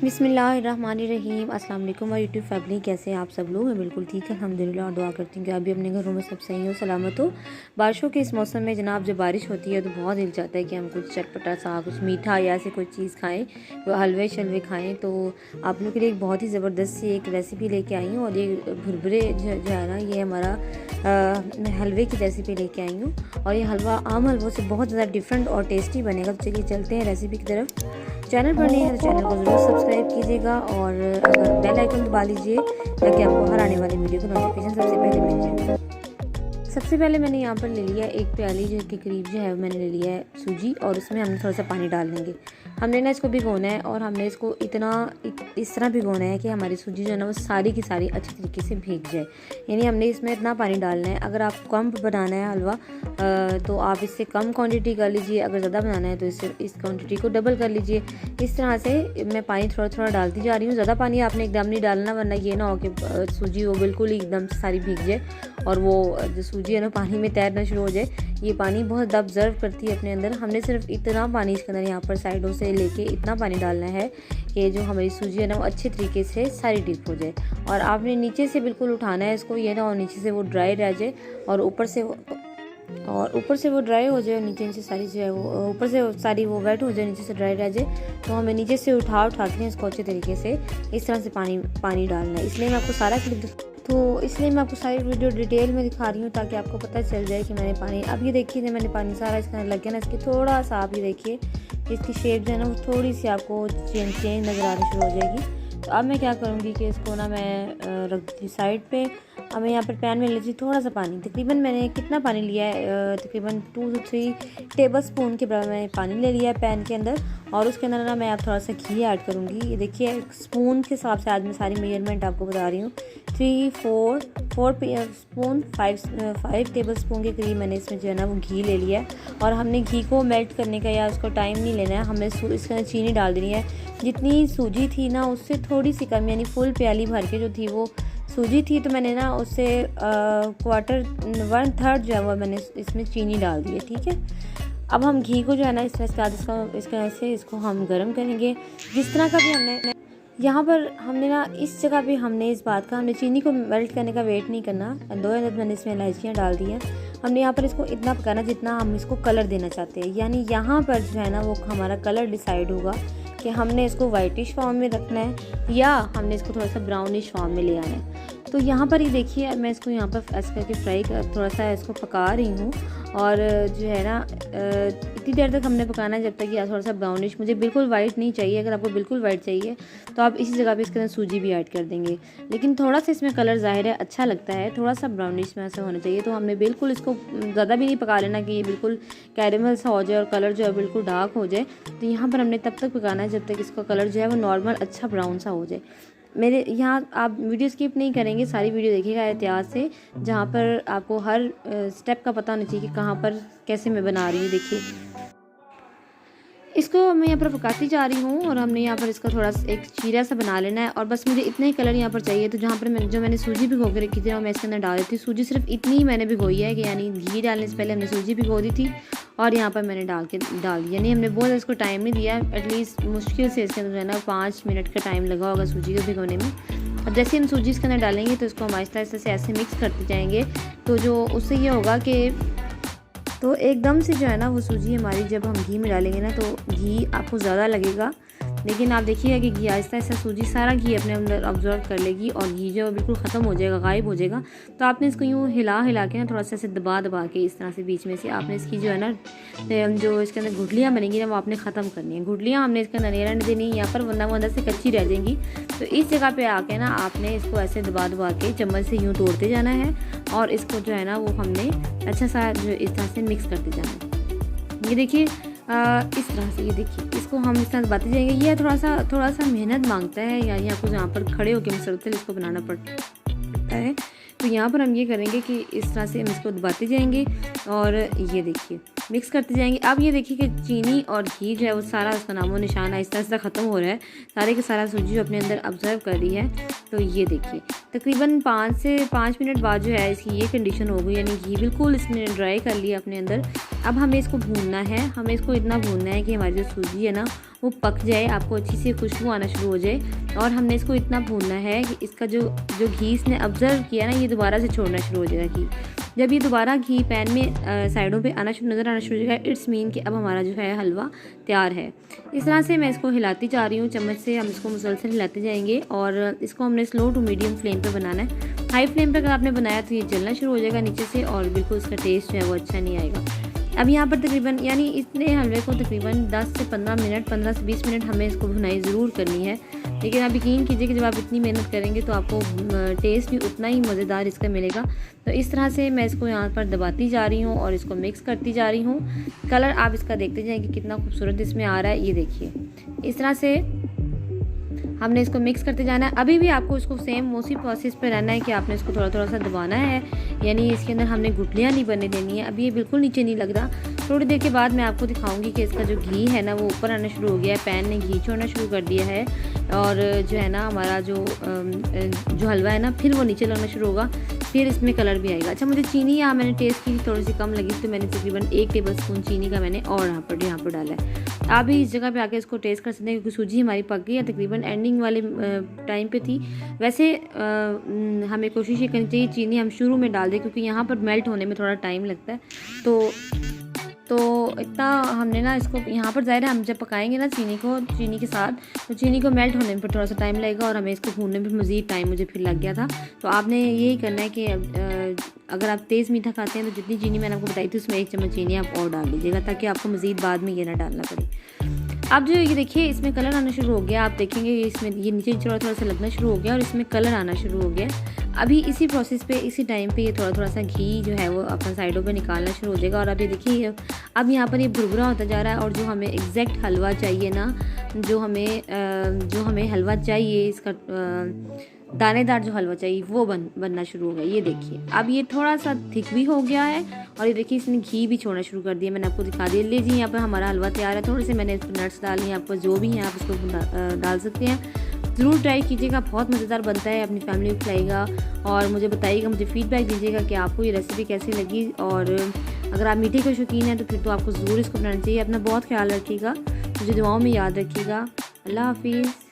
बिस्मिल्लाहिर्रहमानिर्रहीम। अस्सलाम वालेकुम और यूट्यूब फैमिली, कैसे हैं आप सब लोग। मैं बिल्कुल ठीक है अल्हम्दुलिल्लाह, और दुआ करती हूँ कि अभी अपने घरों में सब सही हो, सलामत हो। बारिशों के इस मौसम में जनाब जब बारिश होती है तो बहुत दिल चाहता है कि हम कुछ चटपटा सा, कुछ मीठा या ऐसे कोई चीज़ खाएँ, हलवे शलवे खाएँ। तो आप लोग के लिए एक बहुत ही ज़बरदस्त सी एक रेसिपी लेके आई हूँ, और ये भुरभुरे जो है ना, ये हमारा हलवे की रेसिपी लेके आई हूँ। और ये हलवा आम हलवों से बहुत ज़्यादा डिफरेंट और टेस्टी बनेगा। तो चलिए चलते हैं रेसिपी की तरफ। चैनल पर नहीं है तो चैनल को ज़रूर सब्सक्राइब कीजिएगा, और अगर बेल आइकन दबा लीजिए ताकि आपको हर आने वाली वीडियो का नोटिफिकेशन सबसे पहले मिल जाए। सबसे पहले मैंने यहाँ पर ले लिया एक प्याली जो के करीब जो है मैंने ले लिया है सूजी, और उसमें हमने थोड़ा सा पानी डाल देंगे। हमने ना इसको भिगोना है, और हमने इसको इस तरह भिगोना है कि हमारी सूजी जो है ना वो सारी की सारी अच्छी तरीके से भीग जाए। यानी हमने इसमें इतना पानी डालना है। अगर आप कम बनाना है हलवा तो आप इससे कम क्वांटिटी कर लीजिए, अगर ज़्यादा बनाना है तो इस क्वांटिटी को डबल कर लीजिए। इस तरह से मैं पानी थोड़ा थोड़ा डालती जा रही हूँ। ज़्यादा पानी आपने एकदम नहीं डालना, वरना ये ना हो कि सूजी वो बिल्कुल ही एकदम से सारी भीग जाए और वो जो सूजी है ना पानी में तैरना शुरू हो जाए। ये पानी बहुत ज़्यादा ऑब्जर्व करती है अपने अंदर। हमने सिर्फ इतना पानी इसके अंदर यहाँ पर साइडों से लेके इतना पानी डालना है कि जो हमारी सूजी है ना वो अच्छे तरीके से सारी डिप हो जाए। और आपने नीचे से बिल्कुल उठाना है इसको, ये ना और नीचे से वो ड्राई रह जाए, और ऊपर से वो ड्राई हो जाए, नीचे से सारी जो है वो ऊपर से सारी वो वेट हो जाए, नीचे से ड्राई रह जाए। तो हमें नीचे से उठा के इसको अच्छे तरीके से इस तरह से पानी डालना है। इसलिए मैं आपको सारी वीडियो डिटेल में दिखा रही हूँ ताकि आपको पता चल जाए कि मैंने पानी, अब ये देखिए मैंने पानी सारा इसका लग गया ना, इसकी थोड़ा सा आप ये देखिए इसकी शेप जो है ना वो थोड़ी सी आपको चेंज नज़र आनी शुरू हो जाएगी। तो अब मैं क्या करूँगी कि इसको ना मैं रख दूँगी साइड पे। अब मैं यहाँ पर पैन में ले लीजिए थोड़ा सा पानी, तकरीबन मैंने कितना पानी लिया है, तकरीबन 2 से 3 टेबल स्पून के बराबर मैंने पानी ले लिया है पैन के अंदर। और उसके अंदर ना मैं आप थोड़ा सा घी ऐड करूँगी। ये देखिए स्पून के हिसाब से आज मैं सारी मेजरमेंट आपको बता रही हूँ। 4 स्पून 5 टेबल स्पून के करीब मैंने इसमें जो है ना वो घी ले लिया है। और हमने घी को मेल्ट करने का या उसको टाइम नहीं लेना है, हमें इसके अंदर चीनी डाल देनी है। जितनी सूजी थी ना उससे थोड़ी सी कम, यानी फुल प्याली भर के जो थी वो सूजी थी, तो मैंने ना उससे 1/3 जो है वो मैंने इसमें चीनी डाल दी है। ठीक है, अब हम घी को जो है ना इसको हम गर्म करेंगे। जिस तरह का भी हमने यहाँ पर हमने ना इस जगह पे हमने इस बात का, हमने चीनी को मेल्ट करने का वेट नहीं करना। 2 अदद मैंने इसमें इलायचियाँ डाल दी हैं। हमने यहाँ पर इसको इतना पकाना जितना हम इसको कलर देना चाहते हैं, यानी यहाँ पर जो है ना वो हमारा कलर डिसाइड होगा कि हमने इसको वाइटिश फॉर्म में रखना है या हमने इसको थोड़ा सा ब्राउनिश फॉर्म में ले आना है। तो यहाँ पर ये देखिए मैं इसको यहाँ पर ऐसे करके थोड़ा सा इसको पका रही हूँ। और जो है ना इतनी देर तक हमने पकाना है जब तक ये थोड़ा सा ब्राउनिश, मुझे बिल्कुल वाइट नहीं चाहिए। अगर आपको बिल्कुल वाइट चाहिए तो आप इसी जगह पे इसके अंदर सूजी भी ऐड कर देंगे, लेकिन थोड़ा सा इसमें कलर ज़ाहिर है अच्छा लगता है, थोड़ा सा ब्राउनिश में ऐसा होना चाहिए। तो हमने बिल्कुल इसको ज़्यादा भी नहीं पका लेना कि ये बिल्कुल कैरेमल सा हो जाए और कलर जो है बिल्कुल डार्क हो जाए। तो यहाँ पर हमने तब तक पकाना है जब तक इसका कलर जो है वो नॉर्मल अच्छा ब्राउन सा हो जाए। मेरे यहाँ आप वीडियो स्किप नहीं करेंगे, सारी वीडियो देखिएगा एहतियात से, जहाँ पर आपको हर स्टेप का पता होना चाहिए कि कहाँ पर कैसे मैं बना रही हूँ। देखिए इसको मैं यहाँ पर पकाती जा रही हूँ, और हमने यहाँ पर इसका थोड़ा एक चीरा सा बना लेना है। और बस मुझे इतना ही कलर यहाँ पर चाहिए। तो जहाँ पर मैंने सूजी भिगो के रखी थी और मैं इसके अंदर डाल दी थी सूजी, सिर्फ इतनी ही मैंने भिगोई है कि यानी घी डालने से पहले हमने सूजी भिगो दी थी और यहाँ पर मैंने डाल दी। यानी हमने बहुत इसको टाइम नहीं दिया, एटलीस्ट मुश्किल से इसके अंदर जो है ना 5 मिनट का टाइम लगा होगा सूजी को भिगोने में। अब जैसे हम सूजी इसके अंदर डालेंगे तो इसको हम आहिस्ता आहिस्ता से ऐसे मिक्स करते जाएंगे। तो जो उससे ये होगा कि तो एकदम से जो है ना वो सूजी हमारी जब हम घी में डालेंगे ना तो घी आपको ज़्यादा लगेगा, लेकिन आप देखिएगा कि घी आहिस्ता आहिस्ता सूजी सारा घी अपने अंदर ऑब्जर्व कर लेगी और घी जो बिल्कुल ख़त्म हो जाएगा, गायब हो जाएगा। तो आपने इसको यूँ हिला के ना थोड़ा सा ऐसे दबा के इस तरह से बीच में से आपने इसकी जो है ना जो इसके अंदर गुठलियाँ बनेंगी ना वो आपने ख़त्म करनी है। गुठलियाँ हमने इसके अंदर नहीं रहने देनी यहाँ पर, वरना वो अंदर से कच्ची रह जाएंगी। तो इस जगह पर आके ना आपने इसको ऐसे दबा के चम्मच से यूँ तोड़ते जाना है, और इसको जो है ना वो हमने अच्छा सा जो इस तरह से मिक्स करते जाना है। ये देखिए इस तरह से, ये देखिए इसको हम इस तरह दबाते जाएंगे। ये थोड़ा सा मेहनत मांगता है, यानी आपको यहाँ पर खड़े होकर मुसलसल इसको बनाना पड़ता है। तो यहाँ पर हम ये करेंगे कि इस तरह से हम इसको दबाते जाएंगे और ये देखिए मिक्स करते जाएंगे। अब ये देखिए कि चीनी और घी जो है वो सारा उसका नामो निशान आहिस्ता आहिस्ता ख़त्म हो रहा है, सारे के सारा सूजी जो अपने अंदर ऑब्जर्व कर रही है। तो ये देखिए तकरीबन 5 से 5 मिनट बाद जो है इसकी ये कंडीशन हो गई, यानी घी बिल्कुल इसमें ड्राई कर लिया अपने अंदर। अब हमें इसको भूनना है, हमें इसको इतना भूनना है कि हमारी जो सूजी है ना वो पक जाए, आपको अच्छी सी खुशबू आना शुरू हो जाए। और हमने इसको इतना भूनना है कि इसका जो घी इसने ऑब्जर्व किया ना, ये दोबारा से छोड़ना शुरू हो जाएगा घी। जब ये दोबारा घी पैन में साइडों पे आना नज़र आना शुरू हो जाएगा, इट्स मीन कि अब हमारा जो है हलवा तैयार है। इस तरह से मैं इसको हिलाती जा रही हूँ, चम्मच से हम इसको मुसलसल हिलाते जाएंगे। और इसको हमने स्लो टू मीडियम फ्लेम पे बनाना है। हाई फ्लेम पे अगर आपने बनाया तो ये जलना शुरू हो जाएगा नीचे से और बिल्कुल इसका टेस्ट जो है वो अच्छा नहीं आएगा। अब यहाँ पर तकरीबन यानी इतने हलवे को तकरीबन 10 से 15 मिनट, 15 से 20 मिनट हमें इसको भुनाई ज़रूर करनी है। लेकिन आप यकीन कीजिए कि जब आप इतनी मेहनत करेंगे तो आपको टेस्ट भी उतना ही मज़ेदार इसका मिलेगा। तो इस तरह से मैं इसको यहाँ पर दबाती जा रही हूँ और इसको मिक्स करती जा रही हूँ। कलर आप इसका देखते जाएँ कि कितना खूबसूरत इसमें आ रहा है, ये देखिए। इस तरह से हमने इसको मिक्स करते जाना है। अभी भी आपको इसको सेम उसी प्रोसेस पे रहना है कि आपने इसको थोड़ा थोड़ा सा दबाना है, यानी इसके अंदर हमने गुठलियाँ नहीं बनने देनी है। अभी ये बिल्कुल नीचे नहीं लग रहा। थोड़ी देर के बाद मैं आपको दिखाऊंगी कि इसका जो घी है ना वो ऊपर आना शुरू हो गया है, पैन ने घी छोड़ना शुरू कर दिया है और जो है ना हमारा जो हलवा है ना फिर वो नीचे लगना शुरू होगा, फिर इसमें कलर भी आएगा। अच्छा, मुझे चीनी यहाँ मैंने टेस्ट की थोड़ी सी कम लगी तो मैंने तकरीबन 1 टेबल स्पून चीनी का मैंने और यहाँ पर डाला है। आप भी इस जगह पे आके इसको टेस्ट कर सकते हैं क्योंकि सूजी हमारी पक गई है, तकरीबन एंडिंग वाले टाइम पे थी। वैसे हमें कोशिश ये करनी चाहिए चीनी हम शुरू में डाल दें क्योंकि यहाँ पर मेल्ट होने में थोड़ा टाइम लगता है। तो इतना हमने ना इसको यहाँ पर ज़ाहिर है हम जब पकाएंगे ना चीनी के साथ तो चीनी को मेल्ट होने में थोड़ा सा टाइम लगेगा और हमें इसको भूनने में मज़ीद टाइम मुझे फिर लग गया था। तो आपने यही करना है कि अगर आप तेज़ मीठा खाते हैं तो जितनी चीनी मैंने आपको बताई थी उसमें 1 चम्मच चीनी आप और डाल लीजिएगा ताकि आपको मज़ीद बाद में ये ना डालना पड़े। अब जो ये देखिए इसमें कलर आना शुरू हो गया, आप देखेंगे इसमें ये नीचे थोड़ा थोड़ा सा लगना शुरू हो गया और इसमें कलर आना शुरू हो गया। अभी इसी प्रोसेस पे इसी टाइम पे ये थोड़ा थोड़ा सा घी जो है वो अपना साइडों पे निकालना शुरू हो जाएगा। और अब ये देखिए अब यहाँ पर ये भुरभुरा होता जा रहा है और जो हमें एग्जैक्ट हलवा चाहिए ना, जो हमें हलवा चाहिए इसका दानेदार जो हलवा चाहिए वो बनना शुरू हो गया। ये देखिए अब ये थोड़ा सा थिक भी हो गया है और ये देखिए इसने घी भी छोड़ना शुरू कर दिया। मैंने आपको दिखा दिया। लीजिए यहाँ पर हमारा हलवा तैयार है। थोड़े से मैंने इस पर नट्स डाल लिए, आपको जो भी है आप इसको डाल सकते हैं। ज़रूर ट्राई कीजिएगा, बहुत मज़ेदार बनता है, अपनी फैमिली को खिलाइएगा और मुझे बताइएगा, मुझे फीडबैक दीजिएगा कि आपको ये रेसिपी कैसी लगी। और अगर आप मीठे के शौकीन हैं तो फिर तो आपको ज़रूर इसको बनाना चाहिए। अपना बहुत ख्याल रखिएगा, मुझे दुआओं में याद रखिएगा। अल्लाह हाफिज़।